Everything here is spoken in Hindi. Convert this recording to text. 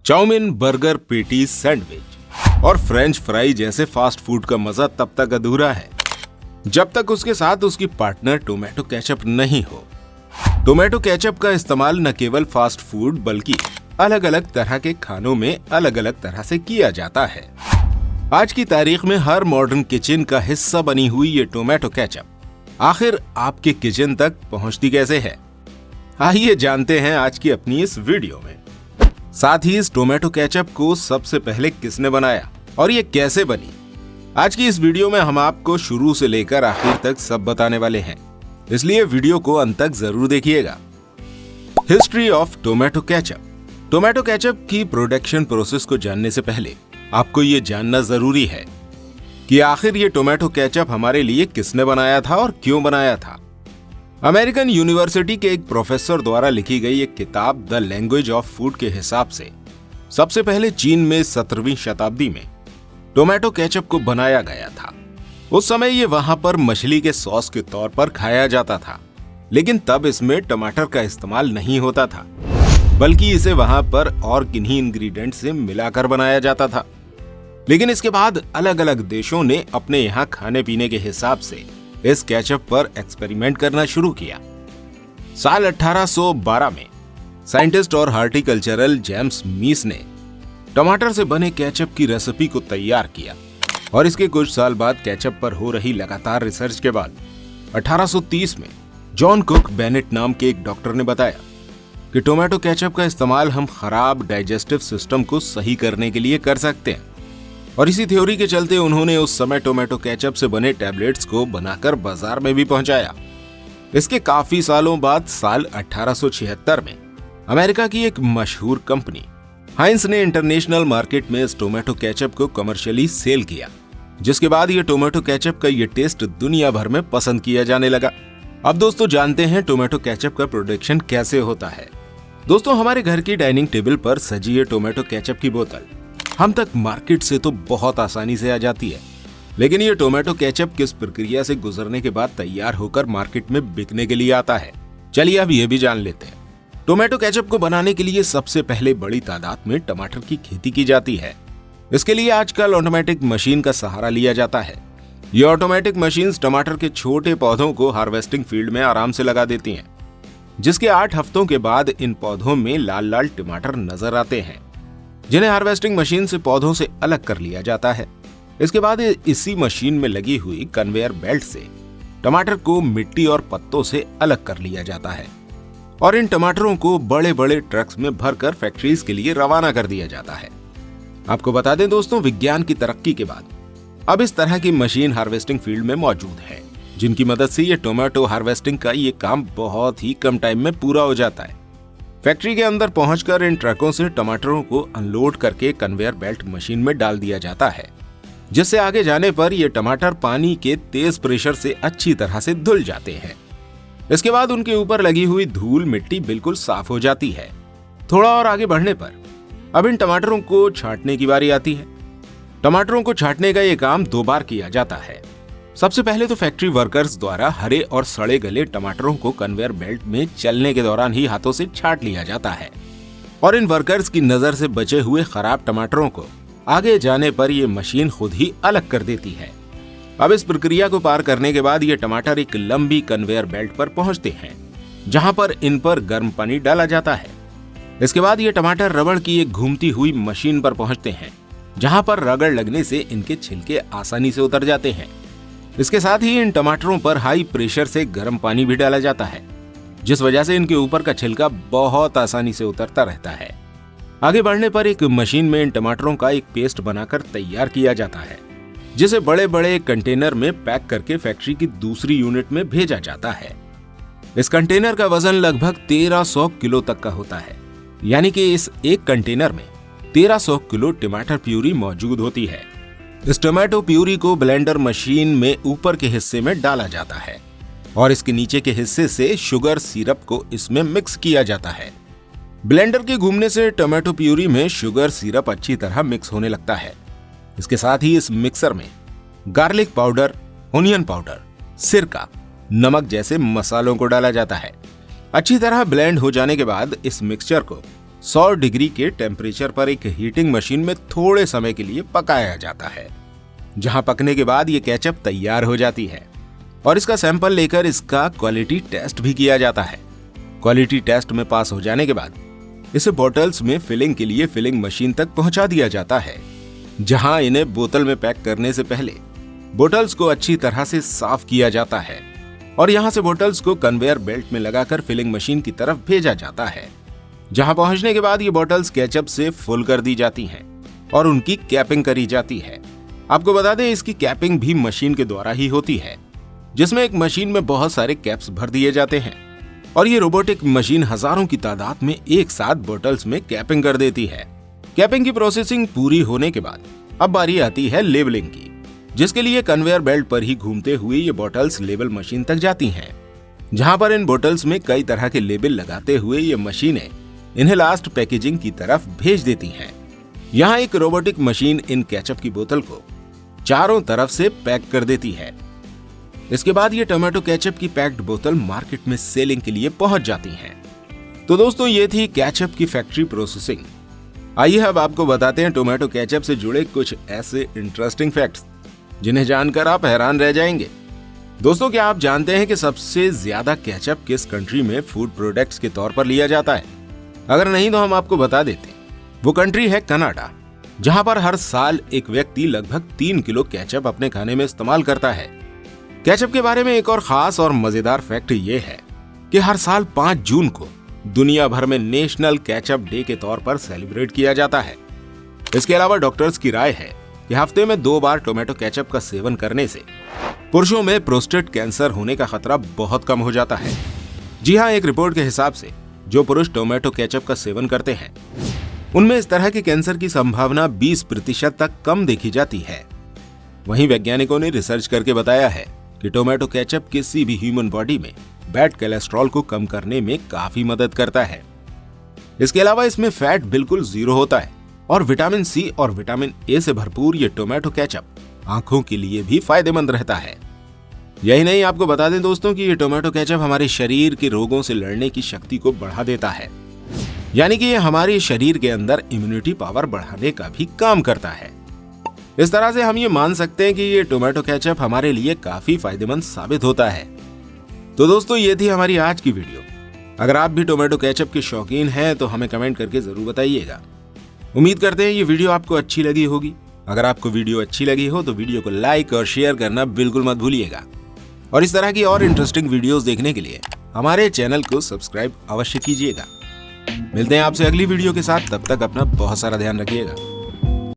चाउमीन, बर्गर, पेटी, सैंडविच और फ्रेंच फ्राई जैसे फास्ट फूड का मजा तब तक अधूरा है जब तक उसके साथ उसकी पार्टनर टोमेटो केचप नहीं हो। टोमेटो केचप का इस्तेमाल न केवल फास्ट फूड बल्कि अलग अलग तरह के खानों में अलग अलग तरह से किया जाता है। आज की तारीख में हर मॉडर्न किचन का हिस्सा बनी हुई ये टोमेटो केचप आखिर आपके किचन तक पहुंचती कैसे है, आइए जानते हैं आज की अपनी इस वीडियो में। साथ ही इस टोमेटो केचप को सबसे पहले किसने बनाया और ये कैसे बनी, आज की इस वीडियो में हम आपको शुरू से लेकर आखिर तक सब बताने वाले हैं, इसलिए वीडियो को अंत तक जरूर देखिएगा। History of tomato ketchup. Tomato ketchup की प्रोडक्शन प्रोसेस को जानने से पहले आपको ये जानना जरूरी है कि आखिर ये टोमेटो केचप हमारे लिए किसने बनाया था और क्यों बनाया था। अमेरिकन यूनिवर्सिटी के एक प्रोफेसर द्वारा लिखी गई एक किताब द लैंग्वेज ऑफ फूड के हिसाब से सबसे पहले चीन में 17वीं शताब्दी में टोमेटो केचप को बनाया गया था। उस समय ये वहां पर मछली के सॉस के तौर पर खाया जाता था, लेकिन तब इसमें टमाटर का इस्तेमाल नहीं होता था, बल्कि इसे वहां पर और किन्हीं इंग्रेडिएंट से मिलाकर बनाया जाता था। लेकिन इसके बाद अलग अलग देशों ने अपने यहाँ खाने पीने के हिसाब से इस केचप पर एक्सपेरिमेंट करना शुरू किया। साल 1812 में साइंटिस्ट और हार्टिकल्चरल जेम्स मीस ने टमाटर से बने केचप की रेसिपी को तैयार किया और इसके कुछ साल बाद केचप पर हो रही लगातार रिसर्च के बाद 1830 में जॉन कुक बेनेट नाम के एक डॉक्टर ने बताया कि टोमेटो केचप का इस्तेमाल हम खराब डाइजेस्टिव सिस्टम को सही करने के लिए कर सकते हैं, और इसी थ्योरी के चलते उन्होंने उस समय टोमेटो केचप से बने टैबलेट्स को बनाकर बाजार में भी पहुंचाया। इसके काफी सालों बाद साल 1876 में अमेरिका की एक मशहूर कंपनी हाइंस ने इंटरनेशनल मार्केट में इस टोमेटो केचप को कमर्शियली सेल किया, जिसके बाद ये टोमेटो केचप का ये टेस्ट दुनिया भर में पसंद किया जाने लगा। अब दोस्तों जानते हैं टोमेटो केचप का प्रोडक्शन कैसे होता है। दोस्तों हमारे घर की डाइनिंग टेबल पर सजी ये टोमेटो केचप की बोतल हम तक मार्केट से तो बहुत आसानी से आ जाती है, लेकिन ये टोमेटो केचप किस प्रक्रिया से गुजरने के बाद तैयार होकर मार्केट में बिकने के लिए आता है, चलिए अब ये भी जान लेते हैं। टोमेटो केचप को बनाने के लिए सबसे पहले बड़ी तादाद में टमाटर की खेती की जाती है। इसके लिए आजकल ऑटोमेटिक मशीन का सहारा लिया जाता है। ये ऑटोमेटिक मशीन्स टमाटर के छोटे पौधों को हार्वेस्टिंग फील्ड में आराम से लगा देती हैं, जिसके 8 हफ्तों के बाद इन पौधों में लाल लाल टमाटर नजर आते हैं, जिन्हें हार्वेस्टिंग मशीन से पौधों से अलग कर लिया जाता है। इसके बाद इसी मशीन में लगी हुई कन्वेयर बेल्ट से टमाटर को मिट्टी और पत्तों से अलग कर लिया जाता है और इन टमाटरों को बड़े बड़े ट्रक्स में भरकर फैक्ट्रीज के लिए रवाना कर दिया जाता है। आपको बता दें दोस्तों, विज्ञान की तरक्की के बाद अब इस तरह की मशीन हार्वेस्टिंग फील्ड में मौजूद है, जिनकी मदद से ये टोमेटो हार्वेस्टिंग का ये काम बहुत ही कम टाइम में पूरा हो जाता है। फैक्ट्री के अंदर पहुंचकर इन ट्रकों से टमाटरों को अनलोड करके कन्वेयर बेल्ट मशीन में डाल दिया जाता है, जिससे आगे जाने पर ये टमाटर पानी के तेज प्रेशर से अच्छी तरह से धुल जाते हैं। इसके बाद उनके ऊपर लगी हुई धूल मिट्टी बिल्कुल साफ हो जाती है। थोड़ा और आगे बढ़ने पर अब इन टमाटरों को छांटने की बारी आती है। टमाटरों को छांटने का ये काम 2 बार किया जाता है। सबसे पहले तो फैक्ट्री वर्कर्स द्वारा हरे और सड़े गले टमाटरों को कन्वेयर बेल्ट में चलने के दौरान ही हाथों से छांट लिया जाता है, और इन वर्कर्स की नजर से बचे हुए खराब टमाटरों को आगे जाने पर ये मशीन खुद ही अलग कर देती है। अब इस प्रक्रिया को पार करने के बाद ये टमाटर एक लंबी कन्वेयर बेल्ट पर पहुंचते हैं, जहां पर इन पर गर्म पानी डाला जाता है। इसके बाद ये टमाटर रबड़ की एक घूमती हुई मशीन पर पहुंचते हैं, जहां पर रगड़ लगने से इनके छिलके आसानी से उतर जाते हैं। इसके साथ ही इन टमाटरों पर हाई प्रेशर से गर्म पानी भी डाला जाता है, जिस वजह से इनके ऊपर का छिलका बहुत आसानी से उतरता रहता है। आगे बढ़ने पर एक मशीन में इन टमाटरों का एक पेस्ट बनाकर तैयार किया जाता है, जिसे बड़े बड़े कंटेनर में पैक करके फैक्ट्री की दूसरी यूनिट में भेजा जाता है। इस कंटेनर का वजन लगभग 1300 किलो तक का होता है, यानी कि इस एक कंटेनर में 1300 किलो टमाटर प्यूरी मौजूद होती है। इस टोमेटो प्यूरी को ब्लेंडर मशीन में ऊपर के हिस्से में डाला जाता है और इसके नीचे के हिस्से से शुगर सिरप को इसमें मिक्स किया जाता है। ब्लेंडर के घूमने से टोमेटो प्यूरी में शुगर सिरप अच्छी तरह मिक्स होने लगता है। इसके साथ ही इस मिक्सर में गार्लिक पाउडर, ओनियन पाउडर, सिरका, नमक जैसे मसालों को डाला जाता है। अच्छी तरह ब्लेंड हो जाने के बाद इस मिक्सचर को 100 डिग्री के टेम्परेचर पर एक हीटिंग मशीन में थोड़े समय के लिए पकाया जाता है, जहां पकने के बाद ये केचप तैयार हो जाती है और इसका सैंपल लेकर इसका क्वालिटी टेस्ट भी किया जाता है। क्वालिटी टेस्ट में पास हो जाने के बाद इसे बॉटल्स में फिलिंग के लिए फिलिंग मशीन तक पहुंचा दिया जाता है, जहां इन्हें बोतल में पैक करने से पहले बोतल्स को अच्छी तरह से साफ किया जाता है और यहां से बोतल्स को कन्वेयर बेल्ट में लगाकर फिलिंग मशीन की तरफ भेजा जाता है, जहां पहुंचने के बाद ये बोतल्स केचप से फुल कर दी जाती हैं और उनकी कैपिंग करी जाती है। आपको बता दें, इसकी कैपिंग भी मशीन के द्वारा ही होती है, जिसमें एक मशीन में बहुत सारे कैप्स भर दिए जाते हैं और ये रोबोटिक मशीन हजारों की तादाद में एक साथ बोतल्स में कैपिंग कर देती है। कैपिंग की प्रोसेसिंग पूरी होने के बाद अब बारी आती है लेबलिंग की, जिसके लिए कन्वेयर बेल्ट पर ही घूमते हुए ये बोतल्स लेबल मशीन तक जाती हैं, जहां पर इन बोतल्स में कई तरह के लेबल लगाते हुए ये मशीनें इन्हें लास्ट पैकेजिंग की तरफ भेज देती हैं। यहाँ एक रोबोटिक मशीन इन केचप की बोतल को चारों तरफ से पैक कर देती है। इसके बाद ये टोमेटो केचप की पैक्ड बोतल मार्केट में सेलिंग के लिए पहुंच जाती हैं। तो दोस्तों, ये थी केचप की फैक्ट्री प्रोसेसिंग। आइए अब आपको बताते हैं टोमेटो केचप से जुड़े कुछ ऐसे इंटरेस्टिंग फैक्ट्स जिन्हें जानकर आप हैरान रह जाएंगे। दोस्तों, क्या आप जानते हैं कि सबसे ज्यादा केचप किस कंट्री में फूड प्रोडक्ट्स के तौर पर लिया जाता है? अगर नहीं तो हम आपको बता देते हैं। वो कंट्री है कनाडा, जहां पर हर साल एक व्यक्ति लगभग 3 किलो केचप अपने खाने में इस्तेमाल करता है। केचप के बारे में एक और खास और मजेदार फैक्ट ये है कि हर साल 5 जून को दुनिया भर में नेशनल केचप डे के तौर पर सेलिब्रेट किया जाता है। इसके अलावा डॉक्टर्स की राय है कि हफ्ते में 2 बार टोमेटो केचप का सेवन करने से पुरुषों में प्रोस्टेट कैंसर होने का खतरा बहुत कम हो जाता है। जी हाँ, एक रिपोर्ट के हिसाब से जो पुरुष टोमेटो केचप का सेवन करते हैं उनमें इस तरह के कैंसर की संभावना 20% तक कम देखी जाती है। वहीं वैज्ञानिकों ने रिसर्च करके बताया है कि टोमेटो केचप किसी भी ह्यूमन बॉडी में बैड कोलेस्ट्रॉल को कम करने में काफी मदद करता है। इसके अलावा इसमें फैट बिल्कुल 0 होता है और विटामिन सी और विटामिन ए से भरपूर ये टोमेटो केचप आंखों के लिए भी फायदेमंद रहता है। यही नहीं, आपको बता दें दोस्तों कि ये टोमेटो केचप हमारे शरीर के रोगों से लड़ने की शक्ति को बढ़ा देता है, यानी कि ये हमारे शरीर के अंदर इम्यूनिटी पावर बढ़ाने का भी काम करता है। इस तरह से हम ये मान सकते हैं कि ये टोमेटो केचप हमारे लिए काफी फायदेमंद साबित होता है। तो दोस्तों, ये थी हमारी आज की वीडियो। अगर आप भी टोमेटो केचप के शौकीन हैं तो हमें कमेंट करके जरूर बताइएगा। उम्मीद करते हैं ये वीडियो आपको अच्छी लगी होगी। अगर आपको वीडियो अच्छी लगी हो तो वीडियो को लाइक और शेयर करना बिल्कुल मत भूलिएगा और इस तरह की और इंटरेस्टिंग वीडियोस देखने के लिए हमारे चैनल को सब्सक्राइब अवश्य कीजिएगा। मिलते हैं आपसे अगली वीडियो के साथ, तब तक अपना बहुत सारा ध्यान रखिएगा।